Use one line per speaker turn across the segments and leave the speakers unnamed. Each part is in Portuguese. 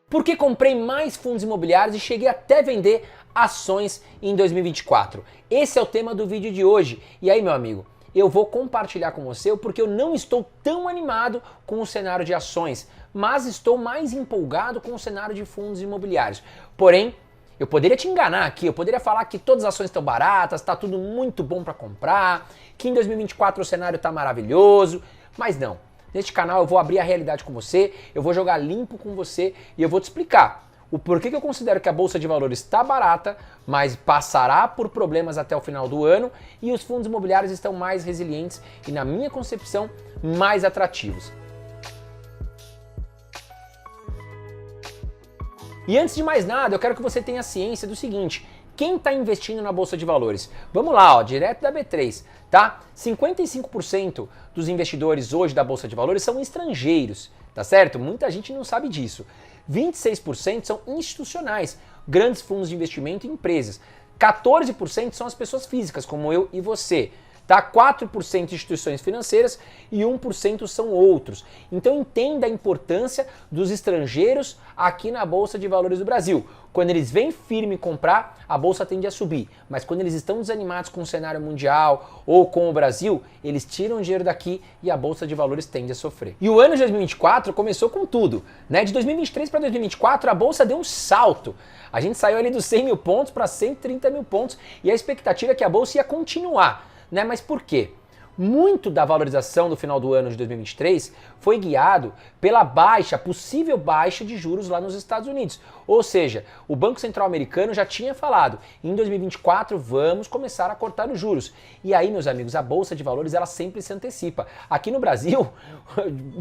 Porque comprei mais fundos imobiliários e cheguei até vender ações em 2024. Esse é o tema do vídeo de hoje. E aí, meu amigo, eu vou compartilhar com você o porquê eu não estou tão animado com o cenário de ações, mas estou mais empolgado com o cenário de fundos imobiliários. Porém, eu poderia te enganar aqui, eu poderia falar que todas as ações estão baratas, está tudo muito bom para comprar, que em 2024 o cenário está maravilhoso, mas não. Neste canal eu vou abrir a realidade com você, eu vou jogar limpo com você e eu vou te explicar o porquê que eu considero que a Bolsa de Valores está barata, mas passará por problemas até o final do ano e os fundos imobiliários estão mais resilientes e, na minha concepção, mais atrativos. E antes de mais nada, eu quero que você tenha ciência do seguinte: quem está investindo na Bolsa de Valores? Vamos lá, ó, direto da B3, tá? 55% dos investidores hoje da Bolsa de Valores são estrangeiros, tá certo? Muita gente não sabe disso. 26% são institucionais, grandes fundos de investimento e empresas. 14% são as pessoas físicas, como eu e você. Tá? 4% instituições financeiras e 1% são outros. Então entenda a importância dos estrangeiros aqui na Bolsa de Valores do Brasil. Quando eles vêm firme comprar, a Bolsa tende a subir. Mas quando eles estão desanimados com o cenário mundial ou com o Brasil, eles tiram dinheiro daqui e a Bolsa de Valores tende a sofrer. E o ano de 2024 começou com tudo, né? De 2023 para 2024 a Bolsa deu um salto. A gente saiu ali dos 100 mil pontos para 130 mil pontos e a expectativa é que a Bolsa ia continuar. Né? Mas por quê? Muito da valorização do final do ano de 2023 foi guiado pela possível baixa de juros lá nos Estados Unidos. Ou seja, o Banco Central americano já tinha falado, em 2024 vamos começar a cortar os juros. E aí, meus amigos, a Bolsa de Valores ela sempre se antecipa. Aqui no Brasil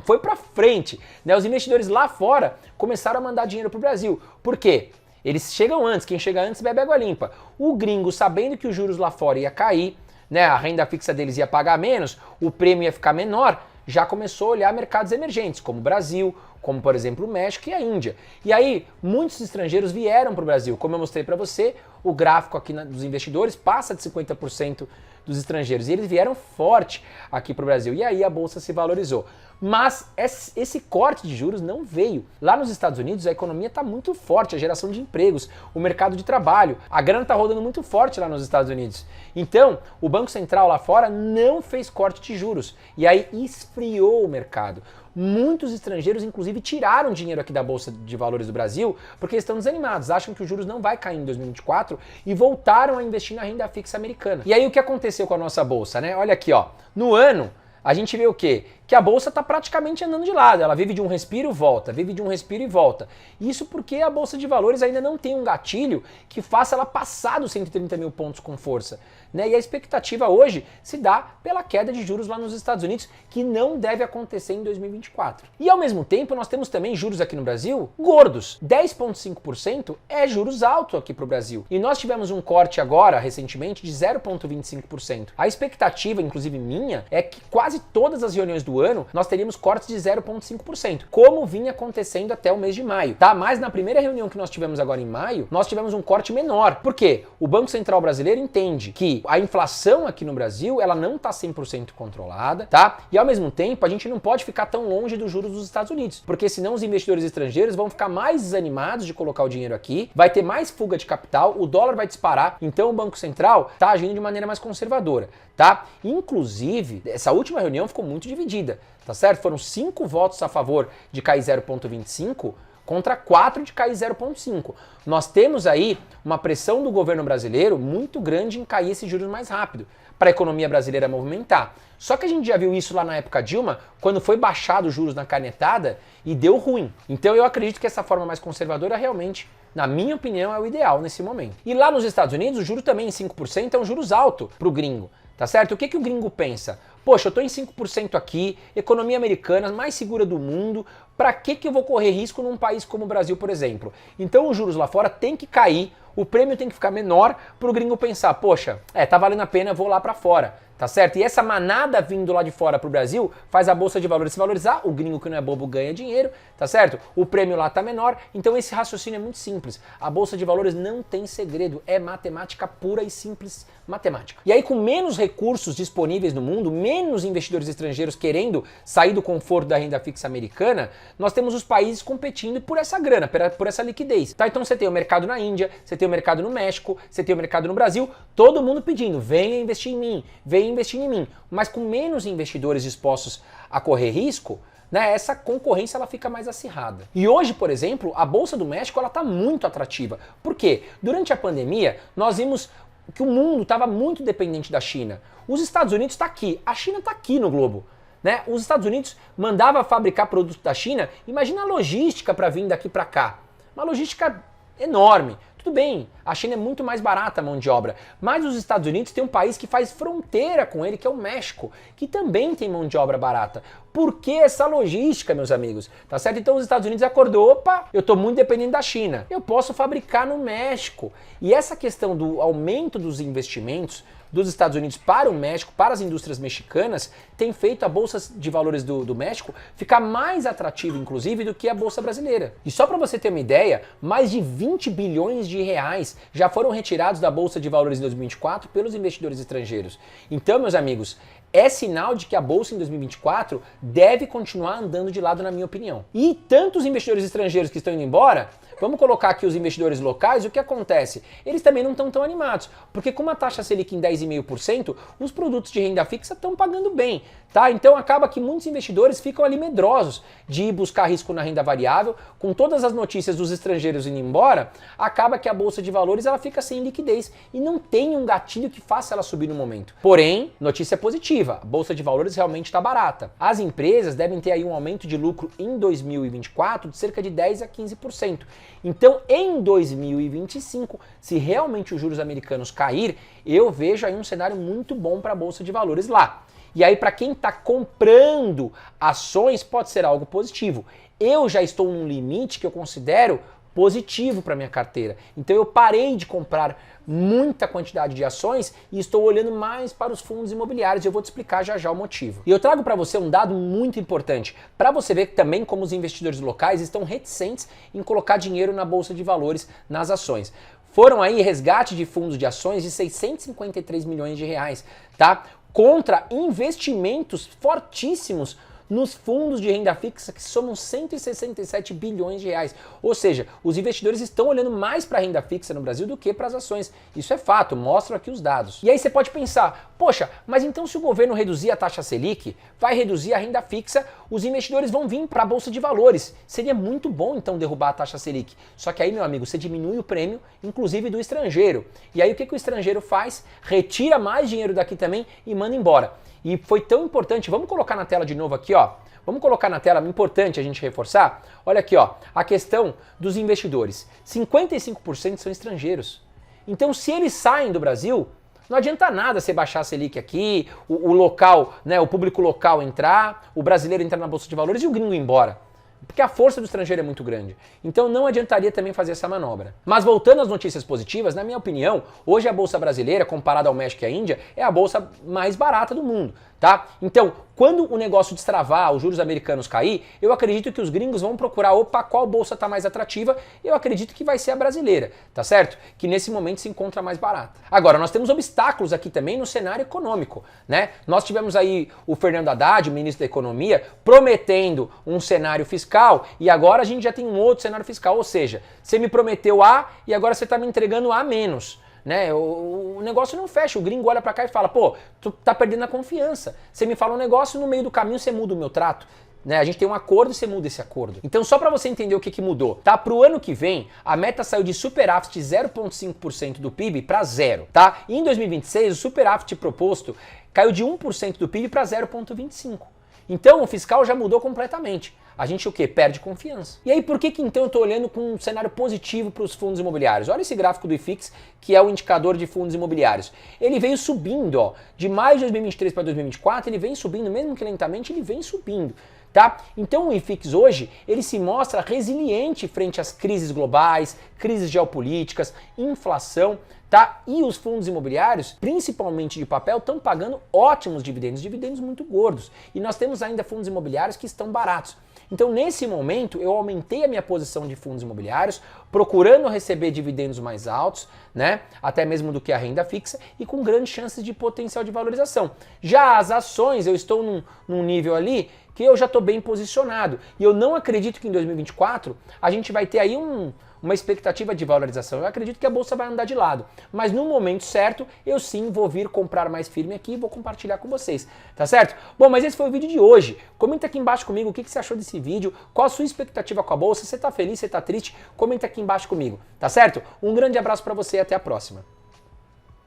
foi para frente, né? Os investidores lá fora começaram a mandar dinheiro para o Brasil. Por quê? Eles chegam antes, quem chega antes bebe água limpa. O gringo, sabendo que os juros lá fora ia cair, né, a renda fixa deles ia pagar menos, o prêmio ia ficar menor, já começou a olhar mercados emergentes, como o Brasil, como por exemplo o México e a Índia. E aí, muitos estrangeiros vieram para o Brasil. Como eu mostrei para você, o gráfico aqui dos investidores passa de 50% dos estrangeiros. E eles vieram forte aqui para o Brasil. E aí a Bolsa se valorizou. Mas esse corte de juros não veio. Lá nos Estados Unidos a economia está muito forte, a geração de empregos, o mercado de trabalho, a grana está rodando muito forte lá nos Estados Unidos. Então, o Banco Central lá fora não fez corte de juros. E aí esfriou o mercado. Muitos estrangeiros, inclusive, tiraram dinheiro aqui da Bolsa de Valores do Brasil porque estão desanimados, acham que os juros não vai cair em 2024 e voltaram a investir na renda fixa americana. E aí o que aconteceu com a nossa Bolsa, né? Olha aqui, ó. No ano, a gente vê o quê? Que a Bolsa está praticamente andando de lado, ela vive de um respiro e volta, vive de um respiro e volta. Isso porque a Bolsa de Valores ainda não tem um gatilho que faça ela passar dos 130 mil pontos com força. Né? E a expectativa hoje se dá pela queda de juros lá nos Estados Unidos, que não deve acontecer em 2024. E ao mesmo tempo nós temos também juros aqui no Brasil gordos. 10,5% é juros alto aqui para o Brasil. E nós tivemos um corte agora, recentemente, de 0,25%. A expectativa, inclusive minha, é que quase todas as reuniões do ano, nós teríamos cortes de 0,5%, como vinha acontecendo até o mês de maio, tá? Mas na primeira reunião que nós tivemos agora em maio, nós tivemos um corte menor. Por quê? O Banco Central brasileiro entende que a inflação aqui no Brasil, ela não está 100% controlada, tá? E ao mesmo tempo, a gente não pode ficar tão longe dos juros dos Estados Unidos, porque senão os investidores estrangeiros vão ficar mais desanimados de colocar o dinheiro aqui, vai ter mais fuga de capital, o dólar vai disparar, então o Banco Central está agindo de maneira mais conservadora, tá? Inclusive, essa última reunião ficou muito dividida, tá certo? Foram 5 votos a favor de cair 0,25 contra 4 de cair 0,5. Nós temos aí uma pressão do governo brasileiro muito grande em cair esses juros mais rápido, para a economia brasileira movimentar. Só que a gente já viu isso lá na época Dilma, quando foi baixado os juros na canetada e deu ruim. Então eu acredito que essa forma mais conservadora realmente, na minha opinião, é o ideal nesse momento. E lá nos Estados Unidos, o juro também em 5% é um juros alto para o gringo. Tá certo? O que o gringo pensa? Poxa, eu tô em 5% aqui, economia americana, mais segura do mundo, pra que eu vou correr risco num país como o Brasil, por exemplo? Então os juros lá fora tem que cair, o prêmio tem que ficar menor para o gringo pensar, poxa, tá valendo a pena, vou lá para fora. Tá certo? E essa manada vindo lá de fora pro Brasil faz a Bolsa de Valores se valorizar, o gringo que não é bobo ganha dinheiro, tá certo? O prêmio lá tá menor, então esse raciocínio é muito simples. A Bolsa de Valores não tem segredo, é matemática pura e simples matemática. E aí com menos recursos disponíveis no mundo, menos investidores estrangeiros querendo sair do conforto da renda fixa americana, nós temos os países competindo por essa grana, por essa liquidez. Tá? Então você tem o mercado na Índia, você tem o mercado no México, você tem o mercado no Brasil, todo mundo pedindo, venha investir em mim, venha investir em mim, mas com menos investidores dispostos a correr risco, né, essa concorrência ela fica mais acirrada. E hoje, por exemplo, a Bolsa do México ela está muito atrativa. Por quê? Durante a pandemia, nós vimos que o mundo estava muito dependente da China. Os Estados Unidos está aqui, a China está aqui no globo. Né? Os Estados Unidos mandava fabricar produtos da China, imagina a logística para vir daqui para cá. Uma logística enorme. Tudo bem, a China é muito mais barata a mão de obra, mas os Estados Unidos tem um país que faz fronteira com ele, que é o México, que também tem mão de obra barata. Por que essa logística, meus amigos? Tá certo? Então os Estados Unidos acordou, opa, eu estou muito dependente da China, eu posso fabricar no México. E essa questão do aumento dos investimentos dos Estados Unidos para o México, para as indústrias mexicanas, tem feito a Bolsa de Valores do México ficar mais atrativa, inclusive, do que a Bolsa brasileira. E só para você ter uma ideia, mais de 20 bilhões de reais já foram retirados da Bolsa de Valores em 2024 pelos investidores estrangeiros. Então, meus amigos, é sinal de que a Bolsa em 2024 deve continuar andando de lado, na minha opinião. E tantos investidores estrangeiros que estão indo embora, vamos colocar aqui os investidores locais, o que acontece? Eles também não estão tão animados, porque com uma taxa Selic em 10,5%, os produtos de renda fixa estão pagando bem, tá? Então acaba que muitos investidores ficam ali medrosos de ir buscar risco na renda variável, com todas as notícias dos estrangeiros indo embora, acaba que a Bolsa de Valores ela fica sem liquidez e não tem um gatilho que faça ela subir no momento. Porém, notícia positiva, a Bolsa de Valores realmente está barata. As empresas devem ter aí um aumento de lucro em 2024 de cerca de 10 a 15%. Então, em 2025, se realmente os juros americanos cair, eu vejo aí um cenário muito bom para a Bolsa de Valores lá. E aí, para quem está comprando ações, pode ser algo positivo. Eu já estou num limite que eu considero positivo para minha carteira. Então, eu parei de comprar muita quantidade de ações e estou olhando mais para os fundos imobiliários. Eu vou te explicar já já o motivo. E eu trago para você um dado muito importante, para você ver também como os investidores locais estão reticentes em colocar dinheiro na Bolsa de Valores, nas ações. Foram aí resgate de fundos de ações de 653 milhões de reais, tá? Contra investimentos fortíssimos nos fundos de renda fixa que somam 167 bilhões de reais. Ou seja, os investidores estão olhando mais para a renda fixa no Brasil do que para as ações. Isso é fato, mostram aqui os dados. E aí você pode pensar, poxa, mas então se o governo reduzir a taxa Selic, vai reduzir a renda fixa, os investidores vão vir para a Bolsa de Valores. Seria muito bom então derrubar a taxa Selic. Só que aí, meu amigo, você diminui o prêmio, inclusive do estrangeiro. E aí o que o estrangeiro faz? Retira mais dinheiro daqui também e manda embora. E foi tão importante, vamos colocar na tela de novo aqui, ó. Vamos colocar na tela, importante a gente reforçar. Olha aqui, ó, a questão dos investidores. 55% são estrangeiros. Então, se eles saem do Brasil, não adianta nada você baixar a Selic aqui, o local, né, o público local entrar, o brasileiro entrar na Bolsa de Valores e o gringo ir embora. Porque a força do estrangeiro é muito grande. Então não adiantaria também fazer essa manobra. Mas voltando às notícias positivas, na minha opinião, hoje a Bolsa brasileira, comparada ao México e à Índia, é a bolsa mais barata do mundo, tá? Então, quando o negócio destravar, os juros americanos cair, eu acredito que os gringos vão procurar, opa, qual bolsa está mais atrativa? Eu acredito que vai ser a brasileira, tá certo? Que nesse momento se encontra mais barata. Agora, nós temos obstáculos aqui também no cenário econômico, né? Nós tivemos aí o Fernando Haddad, o ministro da Economia, prometendo um cenário fiscal e agora a gente já tem um outro cenário fiscal, ou seja, você me prometeu A e agora você está me entregando A menos. Né? O negócio não fecha, o gringo olha pra cá e fala, pô, tu tá perdendo a confiança. Você me fala um negócio, no meio do caminho você muda o meu trato. Né? A gente tem um acordo e você muda esse acordo. Então só para você entender o que mudou, tá? Pro ano que vem, a meta saiu de superávit de 0,5% do PIB para 0, tá? E em 2026, o superávit proposto caiu de 1% do PIB para 0,25%. Então o fiscal já mudou completamente. A gente o quê? Perde confiança. E aí por que então eu estou olhando com um cenário positivo para os fundos imobiliários? Olha esse gráfico do IFIX, que é o indicador de fundos imobiliários. Ele veio subindo, ó, de maio de 2023 para 2024, ele vem subindo, mesmo que lentamente, ele vem subindo. tá? Então o IFIX hoje, ele se mostra resiliente frente às crises globais, crises geopolíticas, inflação, tá? E os fundos imobiliários, principalmente de papel, estão pagando ótimos dividendos muito gordos. E nós temos ainda fundos imobiliários que estão baratos. Então, nesse momento, eu aumentei a minha posição de fundos imobiliários, procurando receber dividendos mais altos, né? Até mesmo do que a renda fixa, e com grandes chances de potencial de valorização. Já as ações, eu estou num nível ali que eu já estou bem posicionado. E eu não acredito que em 2024 a gente vai ter aí uma expectativa de valorização. Eu acredito que a bolsa vai andar de lado. Mas no momento certo, eu sim vou vir comprar mais firme aqui e vou compartilhar com vocês. Tá certo? Bom, mas esse foi o vídeo de hoje. Comenta aqui embaixo comigo o que você achou desse vídeo, qual a sua expectativa com a bolsa, você tá feliz, você tá triste? Comenta aqui embaixo comigo. Tá certo? Um grande abraço para você e até a próxima.